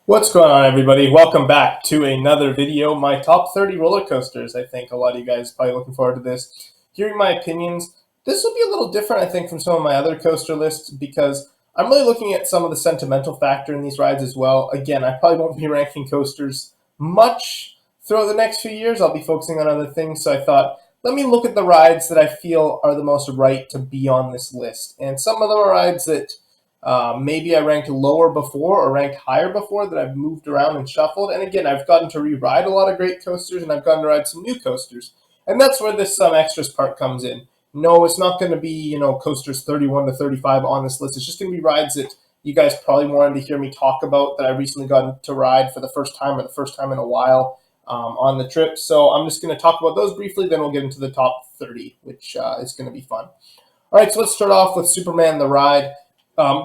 What's going on, everybody? Welcome back to another video. My top 30 roller coasters. I think a lot of you guys are probably looking forward to this. Hearing my opinions. This will be a little different, I think, from some of my other coaster lists because I'm really looking at some of the sentimental factor in these rides as well. Again, I probably won't be ranking coasters much throughout the next few years. I'll be focusing on other things. So I thought, let me look at the rides that I feel are the most right to be on this list. And some of them are rides that maybe I ranked lower before or ranked higher before that I've moved around and shuffled. And again, I've gotten to re-ride a lot of great coasters and I've gotten to ride some new coasters. And that's where this some extras part comes in. No, it's not going to be, coasters 31 to 35 on this list. It's just going to be rides that you guys probably wanted to hear me talk about that I recently gotten to ride for the first time or the first time in a while on the trip. So I'm just going to talk about those briefly, then we'll get into the top 30, which is going to be fun. All right, so let's start off with Superman the Ride.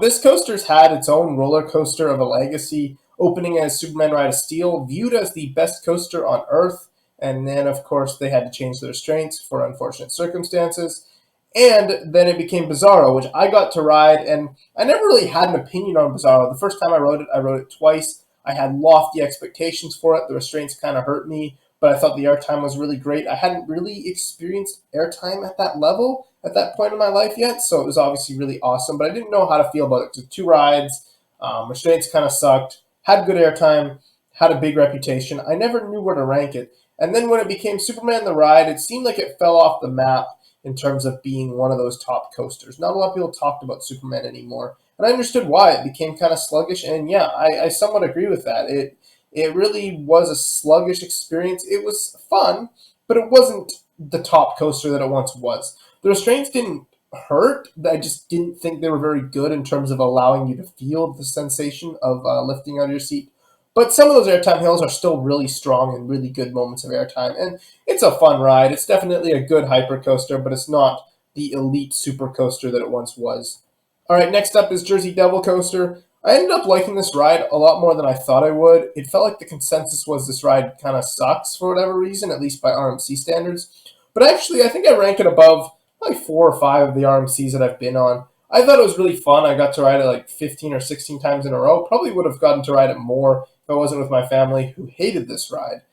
This coaster's had its own roller coaster of a legacy, opening as Superman Ride of Steel, viewed as the best coaster on Earth, and then, of course, they had to change the restraints for unfortunate circumstances. And then it became Bizarro, which I got to ride, and I never really had an opinion on Bizarro. The first time I rode it twice. I had lofty expectations for it. The restraints kind of hurt me, but I thought the airtime was really great. I hadn't really experienced airtime at that level at that point in my life yet, so it was obviously really awesome, but I didn't know how to feel about it. So two rides, restraints kind of sucked, had good airtime, had a big reputation. I never knew where to rank it. And then when it became Superman the Ride, it seemed like it fell off the map in terms of being one of those top coasters. Not a lot of people talked about Superman anymore, and I understood why. It became kind of sluggish, and yeah, I somewhat agree with that. It really was a sluggish experience. It was fun, but it wasn't the top coaster that it once was. The restraints didn't hurt. I just didn't think they were very good in terms of allowing you to feel the sensation of lifting out of your seat. But some of those airtime hills are still really strong and really good moments of airtime. And it's a fun ride. It's definitely a good hyper coaster, but it's not the elite super coaster that it once was. All right, next up is Jersey Devil Coaster. I ended up liking this ride a lot more than I thought I would. It felt like the consensus was this ride kind of sucks for whatever reason, at least by RMC standards. But actually, I think I rank it above like 4 or 5 of the RMCs that I've been on. I thought it was really fun. I got to ride it like 15 or 16 times in a row. Probably would have gotten to ride it more if I wasn't with my family who hated this ride.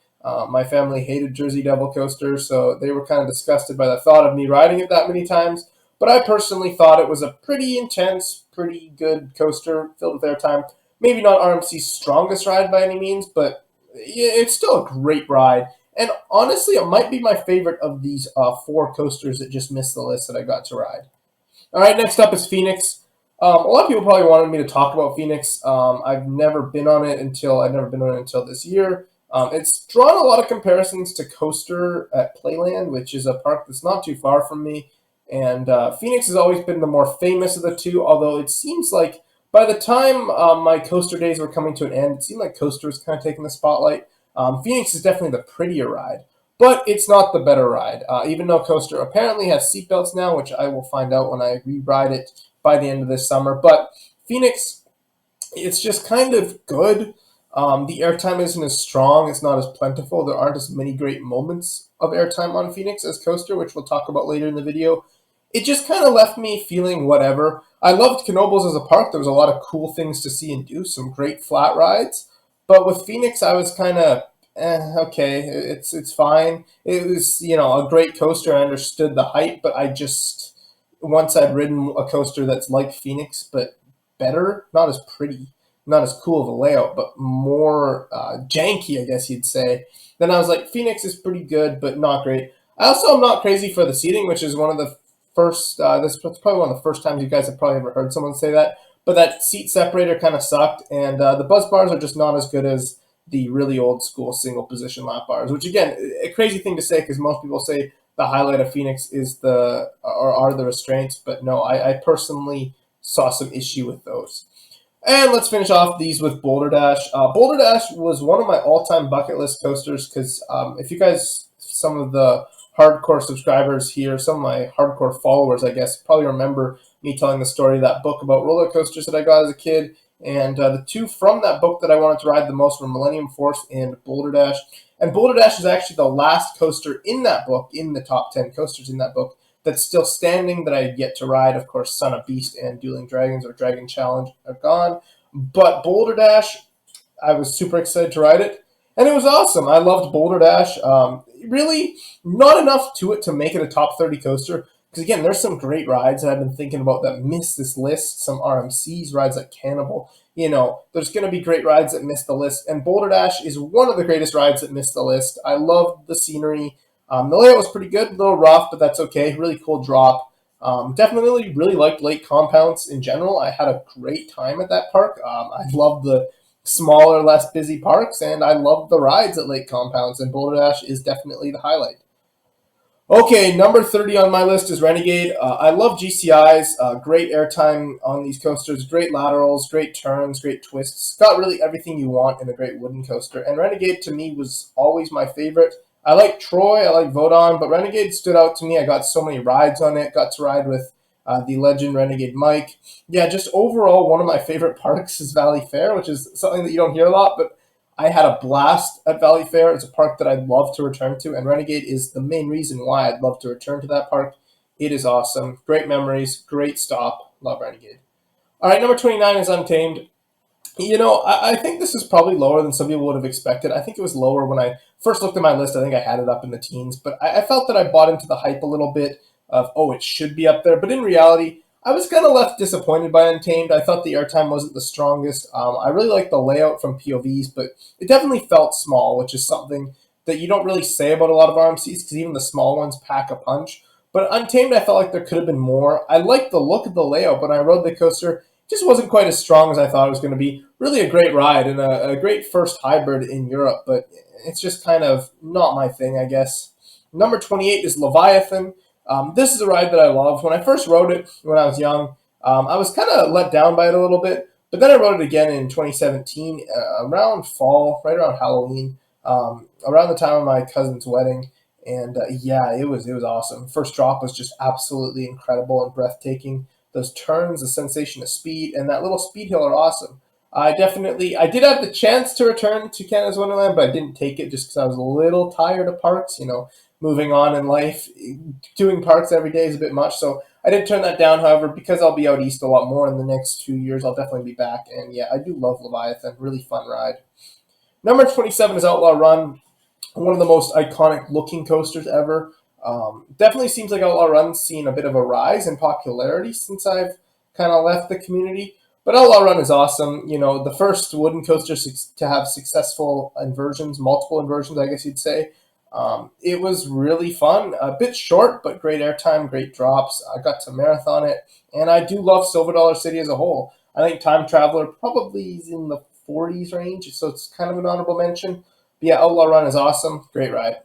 My family hated Jersey Devil Coaster, so they were kind of disgusted by the thought of me riding it that many times. But I personally thought it was a pretty intense, pretty good coaster filled with airtime. Maybe not RMC's strongest ride by any means, but it's still a great ride. And honestly, it might be my favorite of these 4 coasters that just missed the list that I got to ride. All right, next up is Phoenix. A lot of people probably wanted me to talk about Phoenix. I've never been on it until this year. It's drawn a lot of comparisons to Coaster at Playland, which is a park that's not too far from me. And Phoenix has always been the more famous of the two, although it seems like by the time my coaster days were coming to an end, it seemed like Coaster was kind of taking the spotlight. Phoenix is definitely the prettier ride, but it's not the better ride. Even though Coaster apparently has seatbelts now, which I will find out when I re-ride it by the end of this summer. But Phoenix, it's just kind of good. The airtime isn't as strong. It's not as plentiful. There aren't as many great moments of airtime on Phoenix as Coaster, which we'll talk about later in the video. It just kind of left me feeling whatever. I loved Knoebels as a park. There was a lot of cool things to see and do, some great flat rides. But with Phoenix, I was kind of, okay, it's fine. It was, a great coaster. I understood the hype, but I just, once I'd ridden a coaster that's like Phoenix, but better, not as pretty, not as cool of a layout, but more janky, I guess you'd say. Then I was like, Phoenix is pretty good, but not great. I also am not crazy for the seating, which is one of the first, this is probably one of the first times you guys have probably ever heard someone say that. But that seat separator kind of sucked, and the buzz bars are just not as good as the really old school single position lap bars, which again, a crazy thing to say because most people say the highlight of Phoenix is are the restraints, but no, I personally saw some issue with those. And let's finish off these with Boulder Dash. Boulder Dash was one of my all-time bucket list coasters because if you guys, some of the hardcore subscribers here, some of my hardcore followers, I guess, probably remember me telling the story of that book about roller coasters that I got as a kid. And the 2 from that book that I wanted to ride the most were Millennium Force and Boulder Dash. And Boulder Dash is actually the last coaster in that book, in the top 10 coasters in that book, that's still standing that I had yet to ride. Of course, Son of Beast and Dueling Dragons or Dragon Challenge are gone. But Boulder Dash, I was super excited to ride it, and it was awesome. I loved Boulder Dash. Really, not enough to it to make it a top 30 coaster. Because again, there's some great rides that I've been thinking about that miss this list. Some RMCs, rides like Cannibal. There's going to be great rides that miss the list, and Boulder Dash is one of the greatest rides that missed the list. I love the scenery. The layout was pretty good, a little rough, but that's okay. Really cool drop. Definitely really liked lake compounds in general. I had a great time at that park. I love the smaller, less busy parks, and I love the rides at lake compounds, and Boulder Dash is definitely the highlight. Okay, number 30 on my list is Renegade. I love GCIs. Great airtime on these coasters, great laterals, great turns, great twists. Got really everything you want in a great wooden coaster. And Renegade to me was always my favorite. I like Troy, I like Vodon, but Renegade stood out to me. I got so many rides on it. Got to ride with the legend Renegade Mike. Yeah, just overall, one of my favorite parks is Valley Fair, which is something that you don't hear a lot, but I had a blast at Valley Fair. It's a park that I'd love to return to, and Renegade is the main reason why I'd love to return to that park. It is awesome. Great memories, great stop. Love Renegade. All right, number 29 is Untamed. I think this is probably lower than some people would have expected. I think it was lower when I first looked at my list. I think I had it up in the teens, but I felt that I bought into the hype a little bit of, oh, it should be up there. But in reality, I was kind of left disappointed by Untamed. I thought the airtime wasn't the strongest. I really liked the layout from POVs, but it definitely felt small, which is something that you don't really say about a lot of RMCs because even the small ones pack a punch. But Untamed, I felt like there could have been more. I liked the look of the layout, but when I rode the coaster, just wasn't quite as strong as I thought it was going to be. Really a great ride and a great first hybrid in Europe, but it's just kind of not my thing, I guess. Number 28 is Leviathan. This is a ride that I love. When I first rode it when I was young, I was kind of let down by it a little bit, but then I rode it again in 2017 around fall, right around Halloween, around the time of my cousin's wedding. And yeah, it was awesome. First drop was just absolutely incredible and breathtaking. Those turns, the sensation of speed, and that little speed hill are awesome. I did have the chance to return to Canada's Wonderland, but I didn't take it just because I was a little tired of parks. Moving on in life, doing parks every day is a bit much. So I did turn that down. However, because I'll be out east a lot more in the next 2 years, I'll definitely be back. And yeah, I do love Leviathan. Really fun ride. Number 27 is Outlaw Run, one of the most iconic looking coasters ever. Definitely seems like Outlaw Run's seen a bit of a rise in popularity since I've kind of left the community. But Outlaw Run is awesome. The first wooden coaster to have successful inversions, multiple inversions, I guess you'd say. It was really fun. A bit short, but great airtime, great drops. I got to marathon it. And I do love Silver Dollar City as a whole. I think Time Traveler probably is in the 40s range, so it's kind of an honorable mention. But yeah, Outlaw Run is awesome. Great ride.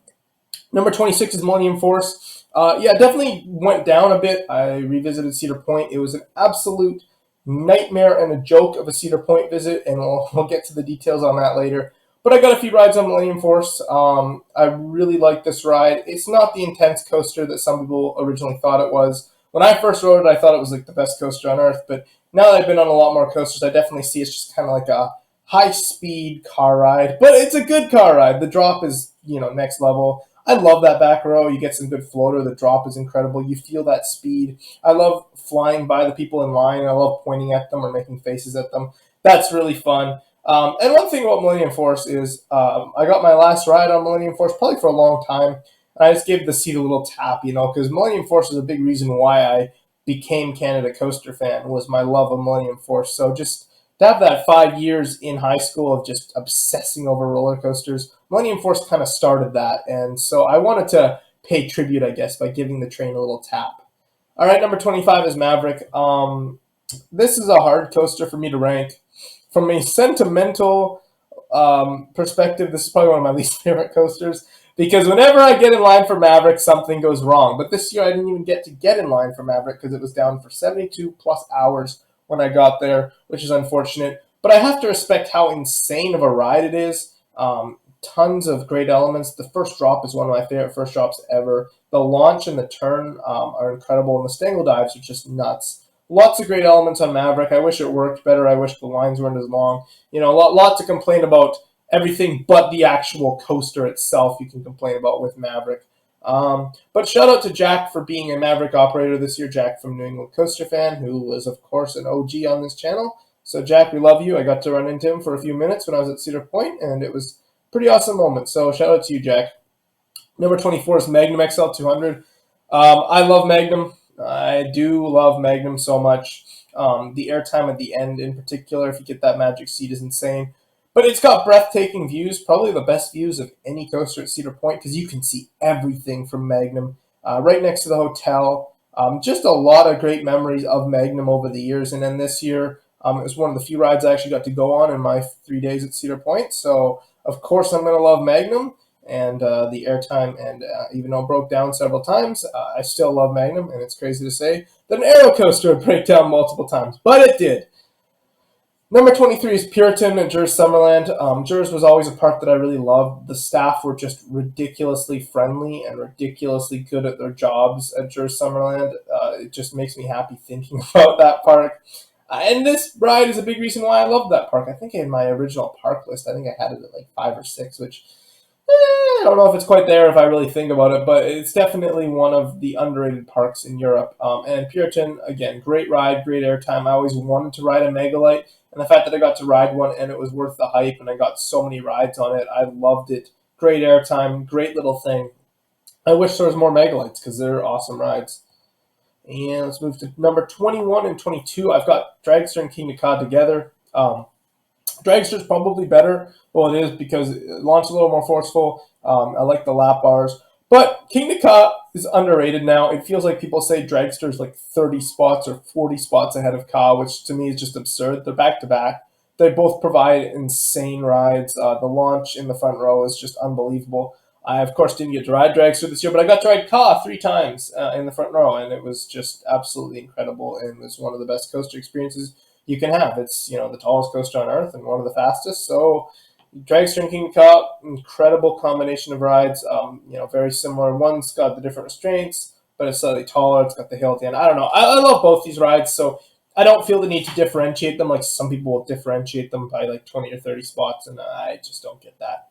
Number 26 is Millennium Force. Yeah, definitely went down a bit. I revisited Cedar Point. It was an absolute nightmare and a joke of a Cedar Point visit, and we'll get to the details on that later. But I got a few rides on Millennium Force. I really like this ride. It's not the intense coaster that some people originally thought it was. When I first rode it, I thought it was like the best coaster on earth. But now that I've been on a lot more coasters, I definitely see it's just kind of like a high-speed car ride. But it's a good car ride. The drop is, next level. I love that back row. You get some good floater. The drop is incredible. You feel that speed. I love flying by the people in line. I love pointing at them or making faces at them. That's really fun. And one thing about Millennium Force is I got my last ride on Millennium Force probably for a long time. I just gave the seat a little tap, because Millennium Force is a big reason why I became Canada Coaster fan, was my love of Millennium Force. So just to have that 5 years in high school of just obsessing over roller coasters, Millennium Force kind of started that. And so I wanted to pay tribute, I guess, by giving the train a little tap. All right, number 25 is Maverick. This is a hard coaster for me to rank. From a sentimental perspective, this is probably one of my least favorite coasters because whenever I get in line for Maverick, something goes wrong. But this year, I didn't even get in line for Maverick because it was down for 72 plus hours when I got there, which is unfortunate. But I have to respect how insane of a ride it is. Tons of great elements. The first drop is one of my favorite first drops ever. The launch and the turn are incredible, and the stangle dives are just nuts. Lots of great elements on Maverick. I wish it worked better. I wish the lines weren't as long. A lot to complain about everything but the actual coaster itself you can complain about with Maverick. But shout out to Jack for being a Maverick operator this year. Jack from New England Coaster Fan, who was, of course, an OG on this channel. So Jack, we love you. I got to run into him for a few minutes when I was at Cedar Point, and it was a pretty awesome moment. So shout out to you, Jack. Number 24 is Magnum XL200. I love Magnum. I do love Magnum so much. The airtime at the end, in particular, if you get that magic seat, is insane. But it's got breathtaking views, probably the best views of any coaster at Cedar Point, because you can see everything from Magnum right next to the hotel. Just a lot of great memories of Magnum over the years. And then this year, it was one of the few rides I actually got to go on in my 3 days at Cedar Point. So, of course, I'm going to love Magnum and the airtime. And even though it broke down several times, I still love Magnum. And it's crazy to say that an aero coaster would break down multiple times, but it did. Number 23 is Puritan at Jers Summerland. Jers was always a park that I really loved. The staff were just ridiculously friendly and ridiculously good at their jobs at Jers Summerland. It just makes me happy thinking about that park. And this ride is a big reason why I love that park. I think in my original park list, I think I had it at like 5 or 6, which I don't know if it's quite there if I really think about it, but it's definitely one of the underrated parks in Europe. And Puritan, again, great ride, great airtime. I always wanted to ride a Megalite, and the fact that I got to ride one and it was worth the hype and I got so many rides on it, I loved it. Great airtime, great little thing. I wish there was more Megalites because they're awesome rides. And let's move to number 21 and 22. I've got Dragster and King Ka together. Dragster's probably better. Well, it is because it launched a little more forceful. I like the lap bars. But King Ka is underrated now. It feels like people say Dragster is like 30 spots or 40 spots ahead of Ka, which to me is just absurd. They're back to back. They both provide insane rides. The launch in the front row is just unbelievable. I, of course, didn't get to ride Dragster this year, but I got to ride Ka 3 times in the front row, and it was just absolutely incredible, and it was one of the best coaster experiences you can have. It's, the tallest coaster on Earth and one of the fastest, so Dragster and King Ka, incredible combination of rides, very similar. One's got the different restraints, but it's slightly taller, it's got the hill at the end. I don't know. I love both these rides, so I don't feel the need to differentiate them like some people will differentiate them by like 20 or 30 spots, and I just don't get that.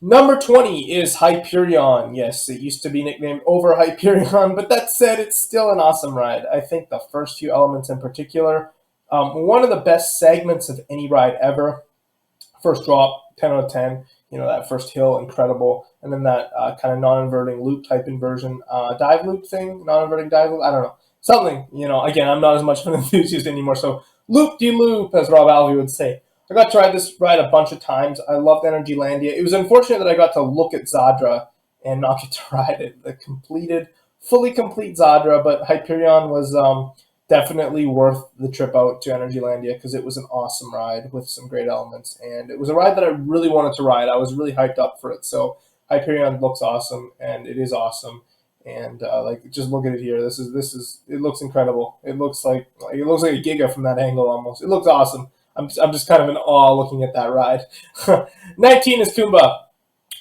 Number 20 is Hyperion. Yes, it used to be nicknamed Over Hyperion, but that said, it's still an awesome ride. I think the first few elements in particular, one of the best segments of any ride ever. First drop, 10 out of 10. That first hill, incredible. And then that kind of non-inverting loop type inversion dive loop thing, non-inverting dive loop, I don't know. Something, again, I'm not as much of an enthusiast anymore, so loop-de-loop, as Rob Alvey would say. I got to ride this ride a bunch of times. I loved Energylandia. It was unfortunate that I got to look at Zadra and not get to ride it. The fully complete Zadra, but Hyperion was definitely worth the trip out to Energylandia because it was an awesome ride with some great elements. And it was a ride that I really wanted to ride. I was really hyped up for it. So Hyperion looks awesome, and it is awesome. And just look at it here. It looks incredible. It looks like a Giga from that angle almost. It looks awesome. I'm just kind of in awe looking at that ride. 19 is Kumba.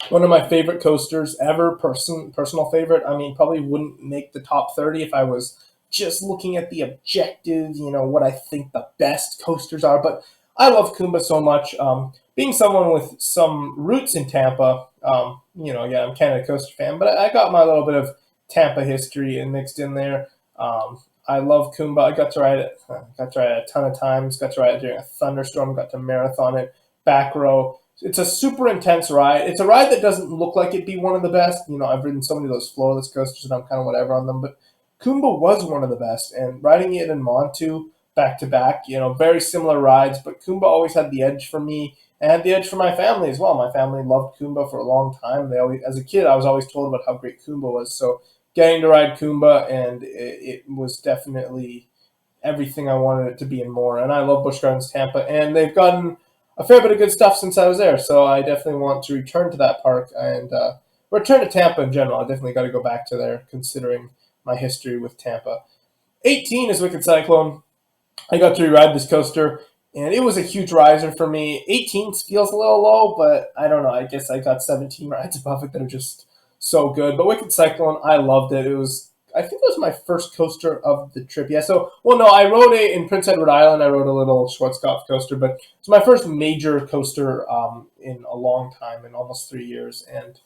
One of my favorite coasters ever, personal favorite. I mean, probably wouldn't make the top 30 if I was just looking at the objective, what I think the best coasters are. But I love Kumba so much. Being someone with some roots in Tampa, again, I'm a Canada Coaster fan, but I got my little bit of Tampa history and mixed in there. I love Kumba. I got to ride it. A ton of times. Got to ride it during a thunderstorm. Got to marathon it. Back row. It's a super intense ride. It's a ride that doesn't look like it'd be one of the best. I've ridden so many of those floorless coasters and I'm kind of whatever on them, but Kumba was one of the best. And riding it in Montu back to back, very similar rides, but Kumba always had the edge for me and had the edge for my family as well. My family loved Kumba for a long time. As a kid, I was always told about how great Kumba was. So getting to ride Kumba, and it was definitely everything I wanted it to be and more. And I love Busch Gardens Tampa, and they've gotten a fair bit of good stuff since I was there. So I definitely want to return to that park and return to Tampa in general. I definitely got to go back to there, considering my history with Tampa. 18 is Wicked Cyclone. I got to ride this coaster, and it was a huge riser for me. 18 feels a little low, but I don't know. I guess I got 17 rides above it that are just so good. But Wicked Cyclone, I loved it. I think it was my first coaster of the trip. Yeah, I rode it in Prince Edward Island. I rode a little Schwertkernon coaster, but it's my first major coaster in a long time, in almost 3 years. And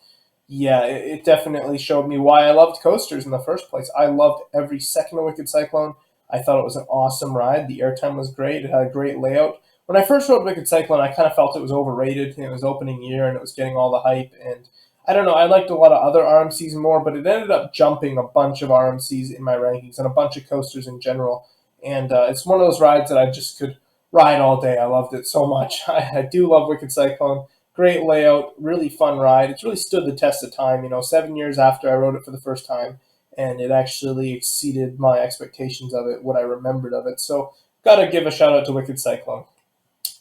yeah, it definitely showed me why I loved coasters in the first place. I loved every second of Wicked Cyclone. I thought it was an awesome ride. The airtime was great. It had a great layout. When I first rode Wicked Cyclone, I kind of felt it was overrated. It was opening year and it was getting all the hype. And I don't know, I liked a lot of other RMCs more, but it ended up jumping a bunch of RMCs in my rankings and a bunch of coasters in general. And it's one of those rides that I just could ride all day. I loved it so much. I do love Wicked Cyclone. Great layout, really fun ride. It's really stood the test of time. 7 years after I rode it for the first time, and it actually exceeded my expectations of it, what I remembered of it. So, gotta give a shout out to Wicked Cyclone.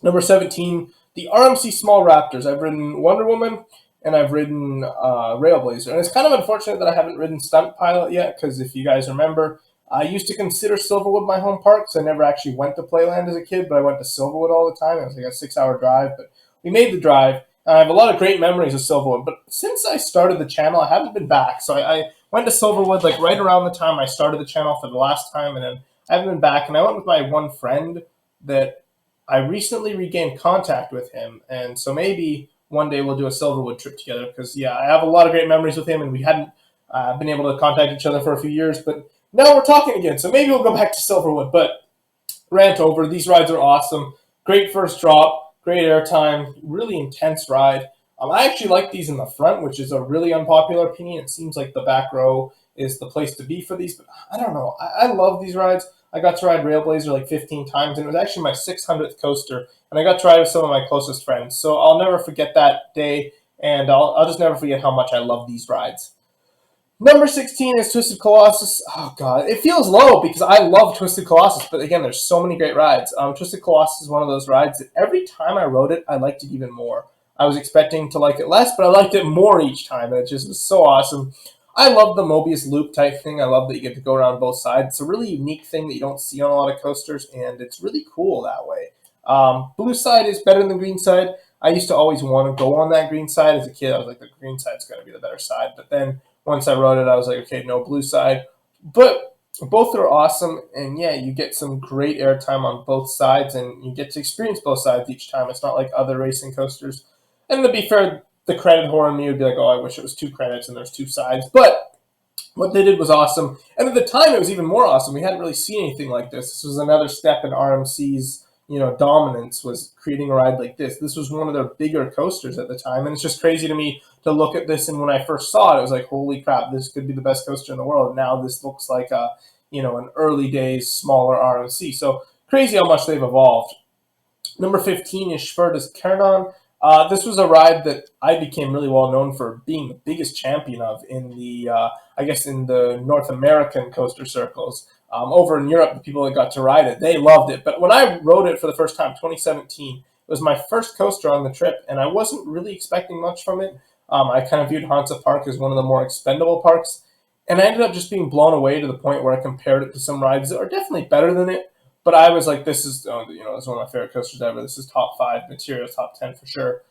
Number 17, the RMC Small Raptors. I've ridden Wonder Woman and I've ridden RailBlazer. And it's kind of unfortunate that I haven't ridden Stunt Pilot yet, because if you guys remember, I used to consider Silverwood my home park, so I never actually went to Playland as a kid, but I went to Silverwood all the time. It was like a 6-hour drive, but we made the drive. I have a lot of great memories of Silverwood, but since I started the channel, I haven't been back. So I went to Silverwood like right around the time I started the channel for the last time, and then I haven't been back. And I went with my one friend that I recently regained contact with him, and so maybe one day we'll do a Silverwood trip together, because, yeah, I have a lot of great memories with him, and we hadn't been able to contact each other for a few years, but now we're talking again, so maybe we'll go back to Silverwood. But rant over, these rides are awesome. Great first drop, great airtime, really intense ride. I actually like these in the front, which is a really unpopular opinion. It seems like the back row is the place to be for these, but I don't know. I love these rides. I got to ride RailBlazer like 15 times, and it was actually my 600th coaster, and I got to ride with some of my closest friends. So I'll never forget that day, and I'll just never forget how much I love these rides. Number 16 is Twisted Colossus. Oh, God. It feels low because I love Twisted Colossus, but again, there's so many great rides. Twisted Colossus is one of those rides that every time I rode it, I liked it even more. I was expecting to like it less, but I liked it more each time, and it just was so awesome. I love the Mobius loop type thing. I love that you get to go around both sides. It's a really unique thing that you don't see on a lot of coasters, and it's really cool that way. Blue side is better than the green side. I used to always want to go on that green side. As a kid, I was like, the green side's going to be the better side. But then once I rode it, I was like, okay, no, blue side. But both are awesome, and yeah, you get some great airtime on both sides, and you get to experience both sides each time. It's not like other racing coasters. And to be fair, the credit whore in me would be like, oh, I wish it was 2 credits and there's 2 sides. But what they did was awesome. And at the time, it was even more awesome. We hadn't really seen anything like this. This was another step in RMC's, dominance, was creating a ride like this. This was one of their bigger coasters at the time. And it's just crazy to me to look at this. And when I first saw it, it was like, holy crap, this could be the best coaster in the world. Now this looks like an early days, smaller RMC. So crazy how much they've evolved. Number 15 is Schwertkernon. This was a ride that I became really well known for being the biggest champion of in the, in the North American coaster circles. Over in Europe, the people that got to ride it, they loved it. But when I rode it for the first time, 2017, it was my first coaster on the trip, and I wasn't really expecting much from it. I kind of viewed Hansa Park as one of the more expendable parks, and I ended up just being blown away to the point where I compared it to some rides that are definitely better than it. But I was like, this is, it's one of my favorite coasters ever. This is top 5 material, top 10 for sure.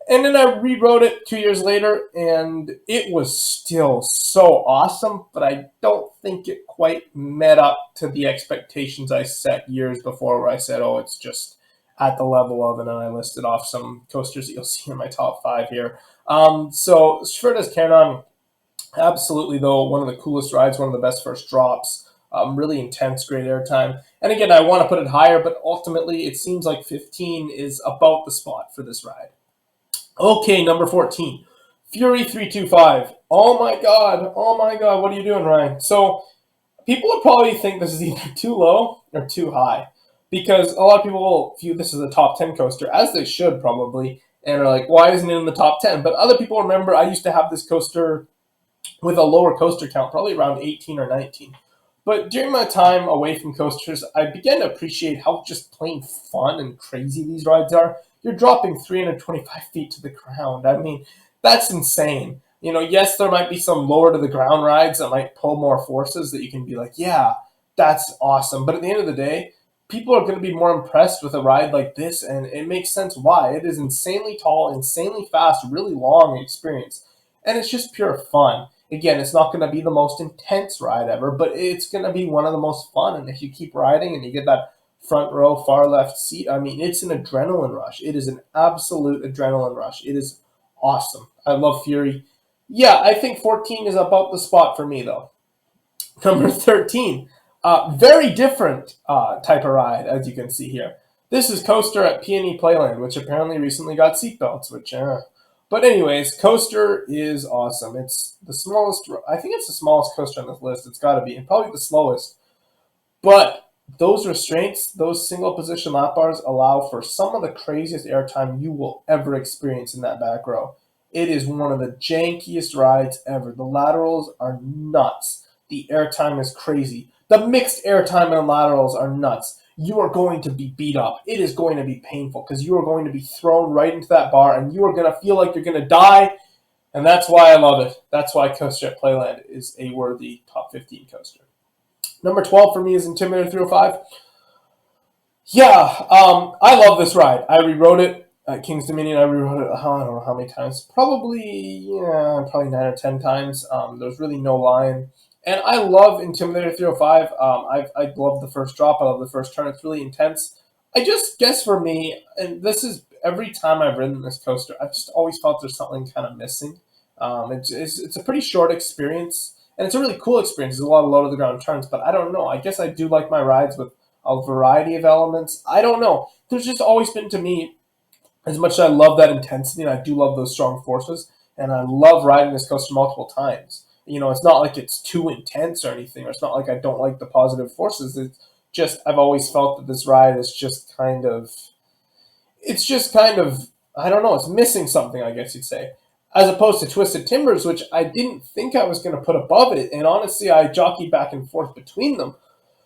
And then I rewrote it 2 years later, and it was still so awesome, but I don't think it quite met up to the expectations I set years before, where I said, oh, it's just at the level of, and then I listed off some coasters that you'll see in my top 5 here. So Schwertkernon, absolutely, though, one of the coolest rides, one of the best first drops. Really intense, great airtime. And again, I want to put it higher, but ultimately it seems like 15 is about the spot for this ride. Okay, number 14, Fury 325. Oh my god, what are you doing, Ryan? So people will probably think this is either too low or too high, because a lot of people will view this as a top 10 coaster, as they should probably, and are like, why isn't it in the top 10? But other people remember I used to have this coaster with a lower coaster count, probably around 18 or 19. But during my time away from coasters, I began to appreciate how just plain fun and crazy these rides are. You're dropping 325 feet to the ground. I mean, that's insane. Yes, there might be some lower to the ground rides that might pull more forces that you can be like, yeah, that's awesome. But at the end of the day, people are going to be more impressed with a ride like this, and it makes sense why. It is insanely tall, insanely fast, really long experience, and it's just pure fun. Again, it's not going to be the most intense ride ever, but it's going to be one of the most fun. And if you keep riding and you get that front row, far left seat, I mean, it's an adrenaline rush. It is an absolute adrenaline rush. It is awesome. I love Fury. Yeah, I think 14 is about the spot for me, though. Number 13. Very different type of ride, as you can see here. This is Coaster at Peony Playland, which apparently recently got seatbelts, which, But anyways, Coaster is awesome. It's the smallest, I think it's the smallest coaster on this list. It's got to be, and probably the slowest. But those restraints, those single position lap bars allow for some of the craziest airtime you will ever experience in that back row. It is one of the jankiest rides ever. The laterals are nuts. The airtime is crazy. The mixed airtime and laterals are nuts. You are going to be beat up. It is going to be painful because you are going to be thrown right into that bar and you are going to feel like you're going to die. And that's why I love it. That's why Coaster at Playland is a worthy top 15 coaster. Number 12 for me is Intimidator 305. Yeah, I love this ride. I rewrote it at King's Dominion. I rewrote it, I don't know how many times. Probably 9 or 10 times. There's really no line. And I love Intimidator 305. I love the first drop. I love the first turn. It's really intense. I just guess for me, and this is every time I've ridden this coaster, I've just always felt there's something kind of missing. It's a pretty short experience. And it's a really cool experience. There's a lot of low-to-the-ground turns, but I don't know. I guess I do like my rides with a variety of elements. I don't know. There's just always been, to me, as much as I love that intensity, and I do love those strong forces, and I love riding this coaster multiple times. It's not like it's too intense or anything, or it's not like I don't like the positive forces. It's just I've always felt that this ride is just kind of, I don't know, it's missing something, I guess you'd say. As opposed to Twisted Timbers, which I didn't think I was going to put above it. And honestly, I jockeyed back and forth between them.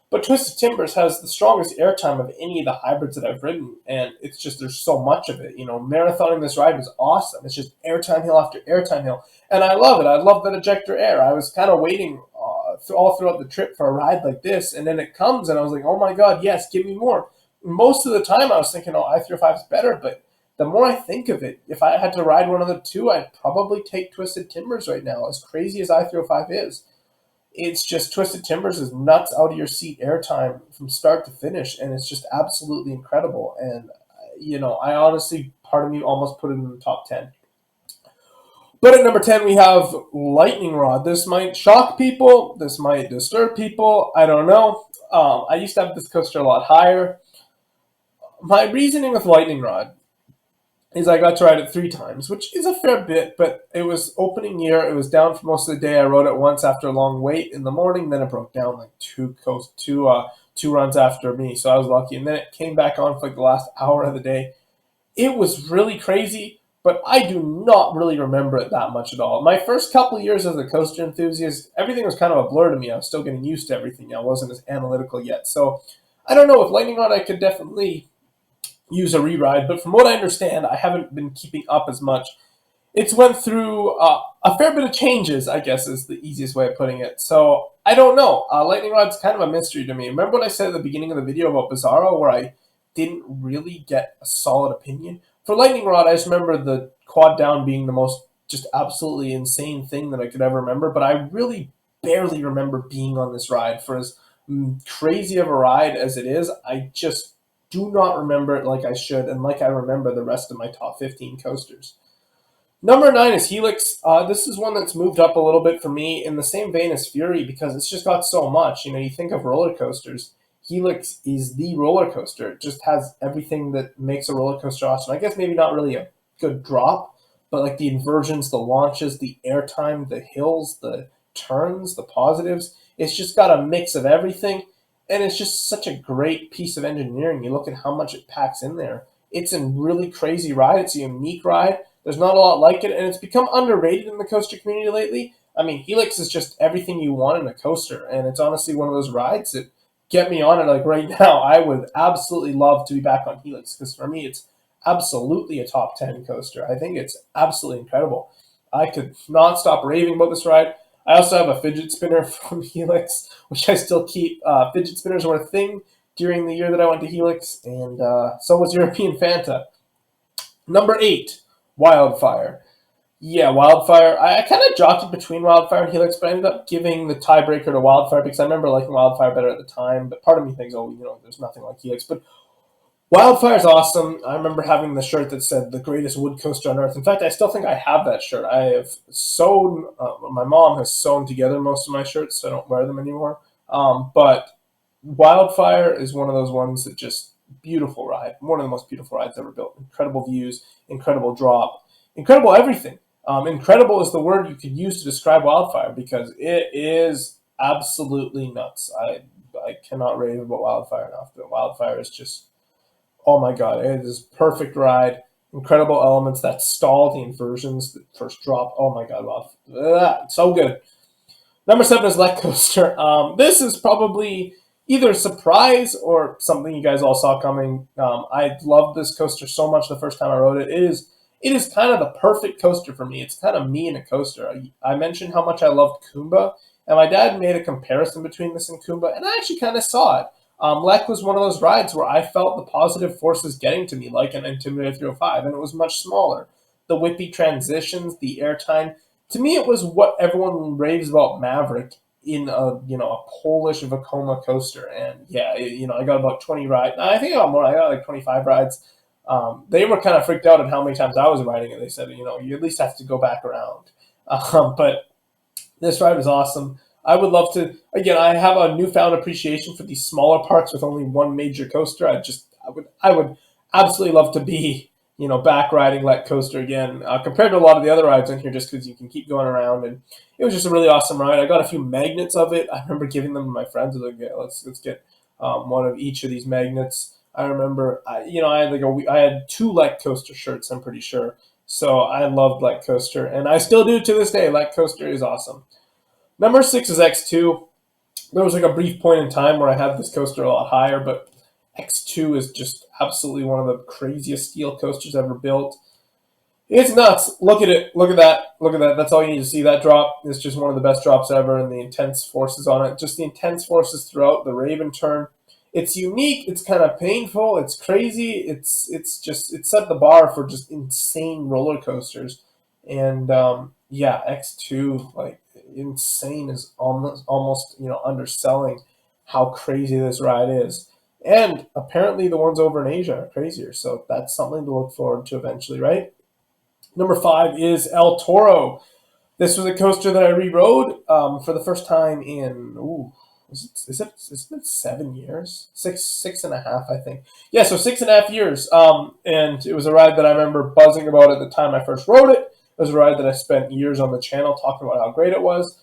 But Twisted Timbers has the strongest airtime of any of the hybrids that I've ridden. And it's just, there's so much of it. Marathoning this ride was awesome. It's just airtime hill after airtime hill. And I love it. I love that ejector air. I was kind of waiting all throughout the trip for a ride like this. And then it comes and I was like, oh my God, yes, give me more. Most of the time I was thinking, I-305 is better. But the more I think of it, if I had to ride one of the two, I'd probably take Twisted Timbers right now, as crazy as I-305 is. It's just Twisted Timbers is nuts out of your seat airtime from start to finish, and it's just absolutely incredible. And, I honestly, part of me almost put it in the top 10. But at number 10, we have Lightning Rod. This might shock people. This might disturb people. I don't know. I used to have this coaster a lot higher. My reasoning with Lightning Rod is I got to ride it 3 times, which is a fair bit, but it was opening year. It was down for most of the day. I rode it once after a long wait in the morning. Then it broke down like two runs after me, so I was lucky. And then it came back on for like the last hour of the day. It was really crazy, but I do not really remember it that much at all. My first couple of years as a coaster enthusiast, everything was kind of a blur to me. I was still getting used to everything. I wasn't as analytical yet. So I don't know. With Lightning Rod, I could definitely use a re-ride, but from what I understand, I haven't been keeping up as much. It's went through a fair bit of changes, I guess is the easiest way of putting it. So I don't know. Lightning Rod's kind of a mystery to me. Remember what I said at the beginning of the video about Bizarro, where I didn't really get a solid opinion? For Lightning Rod, I just remember the quad down being the most just absolutely insane thing that I could ever remember, but I really barely remember being on this ride. For as crazy of a ride as it is, I just do not remember it like I should, and like I remember the rest of my top 15 coasters. Number 9 is Helix. This is one that's moved up a little bit for me in the same vein as Fury because it's just got so much. You think of roller coasters. Helix is the roller coaster. It just has everything that makes a roller coaster awesome. I guess maybe not really a good drop, but like the inversions, the launches, the airtime, the hills, the turns, the positives. It's just got a mix of everything. And it's just such a great piece of engineering. You look at how much it packs in there. It's a really crazy ride. It's a unique ride. There's not a lot like it, and it's become underrated in the coaster community lately. I mean, Helix is just everything you want in a coaster, and it's honestly one of those rides that get me on it. Like right now, I would absolutely love to be back on Helix, because for me, it's absolutely a top 10 coaster. I think it's absolutely incredible. I could not stop raving about this ride. I also have a fidget spinner from Helix, which I still keep. Fidget spinners were a thing during the year that I went to Helix, and so was European Fanta. Number 8, Wildfire. Yeah, Wildfire. I kind of jockeyed between Wildfire and Helix, but I ended up giving the tiebreaker to Wildfire because I remember liking Wildfire better at the time, but part of me thinks, there's nothing like Helix. But Wildfire's awesome. I remember having the shirt that said the greatest wood coaster on earth. In fact, I still think I have that shirt. I have sewn, my mom has sewn together most of my shirts, so I don't wear them anymore. But Wildfire is one of those ones that just beautiful ride. One of the most beautiful rides ever built. Incredible views, incredible drop, incredible everything. Incredible is the word you could use to describe Wildfire because it is absolutely nuts. I cannot rave about Wildfire enough. But Wildfire is just, oh my god, it is perfect ride. Incredible elements. That stall, the inversions, the first drop. Oh my god, so good. Number 7 is Let Coaster. This is probably either a surprise or something you guys all saw coming. I loved this coaster so much the first time I rode it. It is kind of the perfect coaster for me. It's kind of me in a coaster. I mentioned how much I loved Kumba, and my dad made a comparison between this and Kumba, and I actually kind of saw it. Lek was one of those rides where I felt the positive forces getting to me, like an Intimidator 305, and it was much smaller. The whippy transitions, the airtime. To me, it was what everyone raves about Maverick in a Polish Vekoma coaster, and yeah, I got about 20 rides. I think I got more. I got like 25 rides. They were kind of freaked out at how many times I was riding it. They said, you at least have to go back around. But this ride was awesome. I would love to. Again, I have a newfound appreciation for these smaller parks with only one major coaster. I would absolutely love to be, back riding Let Coaster again, compared to a lot of the other rides in here, just because you can keep going around. And it was just a really awesome ride. I got a few magnets of it. I remember giving them to my friends. I was like, yeah, let's get one of each of these magnets. I remember, I had 2 Let Coaster shirts. I'm pretty sure. So I loved Let Coaster, and I still do to this day. Let Coaster is awesome. Number 6 is X2. There was like a brief point in time where I had this coaster a lot higher, but X2 is just absolutely one of the craziest steel coasters ever built. It's nuts. Look at it. Look at that. Look at that. That's all you need to see. That drop is just one of the best drops ever, and the intense forces on it. Just the intense forces throughout the Raven turn. It's unique. It's kind of painful. It's crazy. It set the bar for just insane roller coasters. And yeah, X2, like, insane is almost underselling how crazy this ride is. And apparently the ones over in Asia are crazier, so that's something to look forward to eventually, right? Number 5 is El Toro. This was a coaster that I re-rode for the first time in, is it been 7 years? Six and a half, I think. Yeah, so 6.5 years. And it was a ride that I remember buzzing about at the time I first rode it. It was a ride that I spent years on the channel talking about how great it was.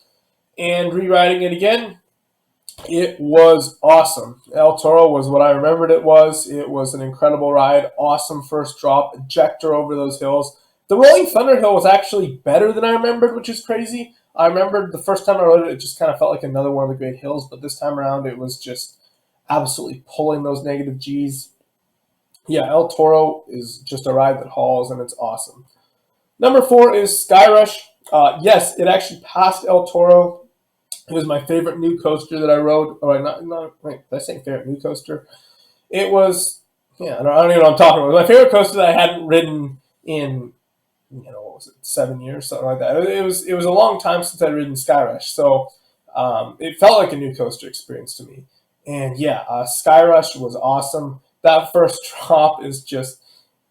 And re-riding it again, it was awesome. El Toro was what I remembered it was. It was an incredible ride. Awesome first drop. Ejector over those hills. The Rolling Thunder Hill was actually better than I remembered, which is crazy. I remembered the first time I rode it, it just kind of felt like another one of the great hills. But this time around, it was just absolutely pulling those negative Gs. Yeah, El Toro is just a ride that hauls, and it's awesome. Number 4 is Skyrush. Yes, it actually passed El Toro. It was my favorite new coaster that I rode. Wait, did I say favorite new coaster? It was, yeah, I don't even know what I'm talking about. It was my favorite coaster that I hadn't ridden in, what was it, 7 years, something like that. It was a long time since I'd ridden Skyrush, so it felt like a new coaster experience to me. And yeah, Skyrush was awesome. That first drop is just,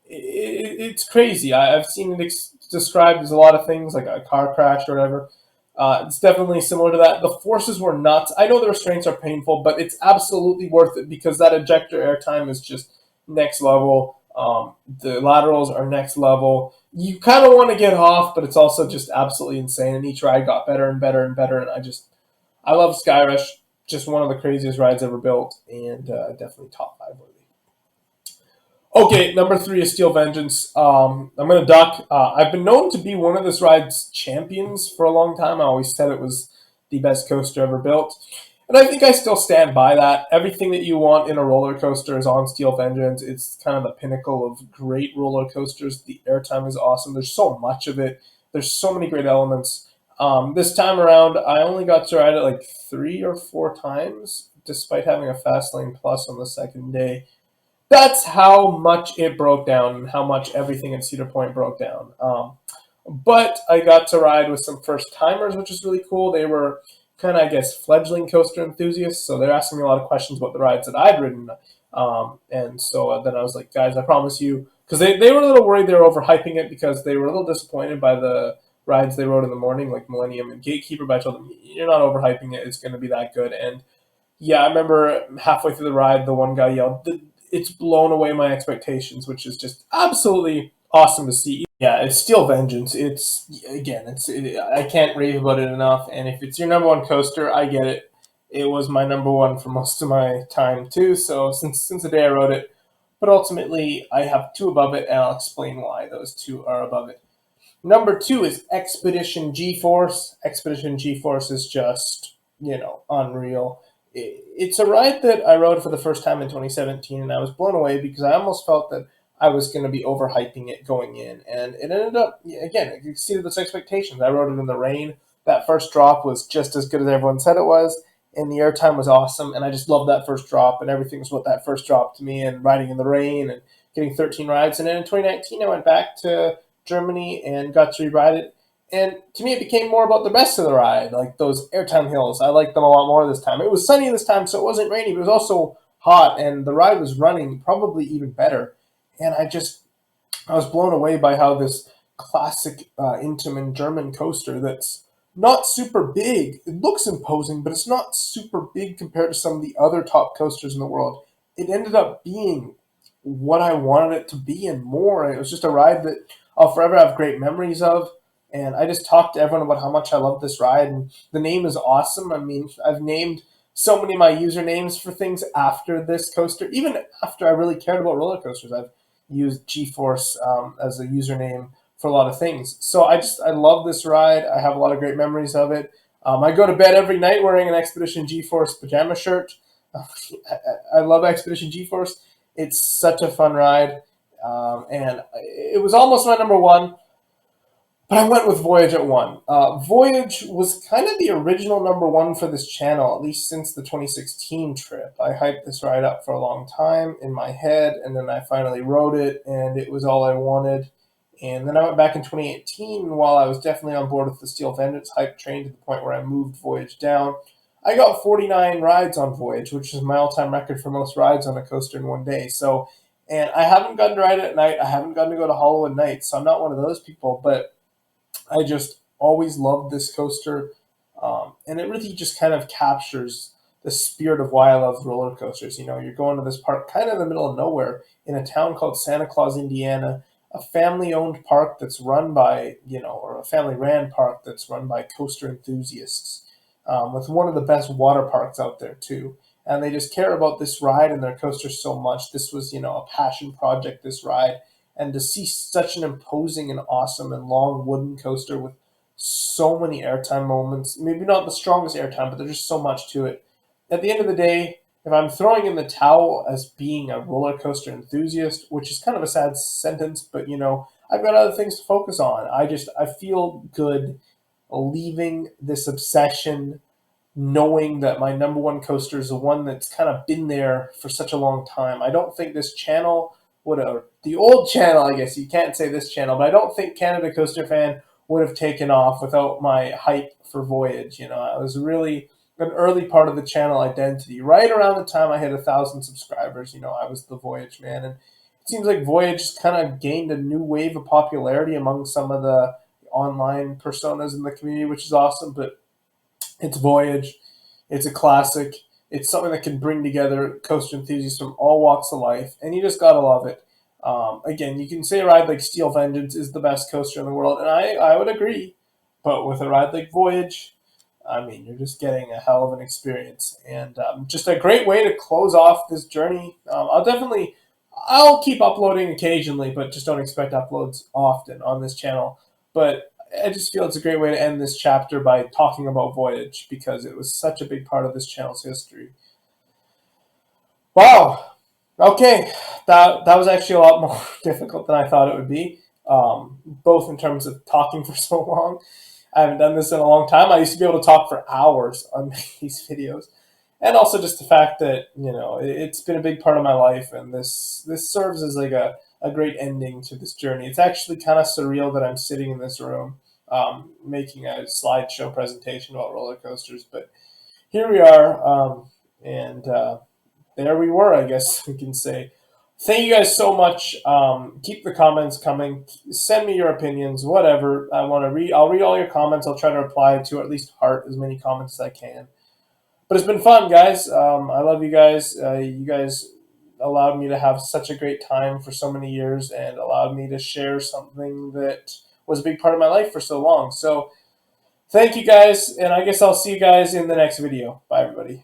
it's crazy. I've seen it described as a lot of things, like a car crash or whatever. It's definitely similar to that. The forces were nuts. I know the restraints are painful, but it's absolutely worth it because that ejector airtime is just next level. The laterals are next level. You kind of want to get off, but it's also just absolutely insane. And each ride got better and better and better. And I love Skyrush. Just one of the craziest rides ever built, and definitely top 5 worthy. Okay, number 3 is Steel Vengeance. I'm going to duck. I've been known to be one of this ride's champions for a long time. I always said it was the best coaster ever built. And I think I still stand by that. Everything that you want in a roller coaster is on Steel Vengeance. It's kind of the pinnacle of great roller coasters. The airtime is awesome. There's so much of it. There's so many great elements. This time around, I only got to ride it like 3 or 4 times, despite having a Fast Lane Plus on the second day. That's how much it broke down and how much everything at Cedar Point broke down. But I got to ride with some first timers, which is really cool. They were kind of, I guess, fledgling coaster enthusiasts. So they're asking me a lot of questions about the rides that I'd ridden. And so then I was like, guys, I promise you, because they were a little worried they were overhyping it because they were a little disappointed by the rides they rode in the morning, like Millennium and Gatekeeper. But I told them, you're not overhyping it. It's going to be that good. And Yeah, I remember halfway through the ride, the one guy yelled, "It's blown away my expectations," which is just absolutely awesome to see. Yeah, it's Steel Vengeance. It's again, I can't rave about it enough. And if it's your number one coaster, I get it. It was my number one for most of my time too. So since the day I wrote it, but ultimately I have two above it, and I'll explain why those two are above it. Number two is Expedition GForce. Expedition GForce is just, unreal. It's a ride that I rode for the first time in 2017, and I was blown away because I almost felt that I was going to be overhyping it going in. And it ended up, again, it exceeded those expectations. I rode it in the rain. That first drop was just as good as everyone said it was, and the airtime was awesome. And I just loved that first drop, and everything was what that first drop to me, and riding in the rain and getting 13 rides. And then in 2019, I went back to Germany and got to ride it. And to me, it became more about the rest of the ride, like those airtime hills. I liked them a lot more this time. It was sunny this time, so it wasn't rainy, but it was also hot, and the ride was running probably even better. And I was blown away by how this classic Intamin German coaster that's not super big. It looks imposing, but it's not super big compared to some of the other top coasters in the world. It ended up being what I wanted it to be and more. It was just a ride that I'll forever have great memories of. And I just talked to everyone about how much I love this ride. And the name is awesome. I mean, I've named so many of my usernames for things after this coaster, even after I really cared about roller coasters. I've used GForce as a username for a lot of things. So I love this ride. I have a lot of great memories of it. I go to bed every night wearing an Expedition GForce pajama shirt. I love Expedition GForce. It's such a fun ride, and it was almost my number one, but I went with Voyage at one. Voyage was kind of the original number one for this channel, at least since the 2016 trip. I hyped this ride up for a long time in my head, and then I finally rode it, and it was all I wanted. And then I went back in 2018 while I was definitely on board with the Steel Vengeance hype train to the point where I moved Voyage down. I got 49 rides on Voyage, which is my all-time record for most rides on a coaster in one day. So, and I haven't gotten to ride it at night. I haven't gotten to go to Hollow at night, so I'm not one of those people. But I just always loved this coaster, and it really just kind of captures the spirit of why I love roller coasters. You're going to this park kind of in the middle of nowhere in a town called Santa Claus, Indiana, a family-owned park that's run by, or a family-ran park that's run by coaster enthusiasts, with one of the best water parks out there too. And they just care about this ride and their coasters so much. This was, a passion project, this ride. And to see such an imposing and awesome and long wooden coaster with so many airtime moments, maybe not the strongest airtime, but there's just so much to it. At the end of the day, if I'm throwing in the towel as being a roller coaster enthusiast, which is kind of a sad sentence, but I've got other things to focus on. I feel good leaving this obsession, knowing that my number one coaster is the one that's kind of been there for such a long time. I don't think this channel would have, the old channel, I guess you can't say this channel, but I don't think Canada Coaster Fan would have taken off without my hype for Voyage. I was really an early part of the channel identity. Right around the time I hit 1,000 subscribers, I was the Voyage man. And it seems like Voyage kind of gained a new wave of popularity among some of the online personas in the community, which is awesome. But it's Voyage. It's a classic. It's something that can bring together coaster enthusiasts from all walks of life, and you just gotta love it. Again, you can say a ride like Steel Vengeance is the best coaster in the world, and I would agree. But with a ride like Voyage, I mean, you're just getting a hell of an experience, and just a great way to close off this journey. I'll keep uploading occasionally, but just don't expect uploads often on this channel. But I just feel it's a great way to end this chapter by talking about Voyage because it was such a big part of this channel's history. Wow. Okay, that was actually a lot more difficult than I thought it would be. Both in terms of talking for so long. I haven't done this in a long time. I used to be able to talk for hours on these videos, and also just the fact that it's been a big part of my life, and this serves as like a great ending to this journey. It's actually kind of surreal that I'm sitting in this room making a slideshow presentation about roller coasters, but here we are, and there we were, I guess we can say. Thank you guys so much. Keep the comments coming. Send me your opinions, whatever. I'll read all your comments. I'll try to reply to, or at least heart as many comments as I can. But it's been fun, guys. I love you guys. You guys allowed me to have such a great time for so many years and allowed me to share something that was a big part of my life for so long. So thank you guys, and I guess I'll see you guys in the next video. Bye, everybody.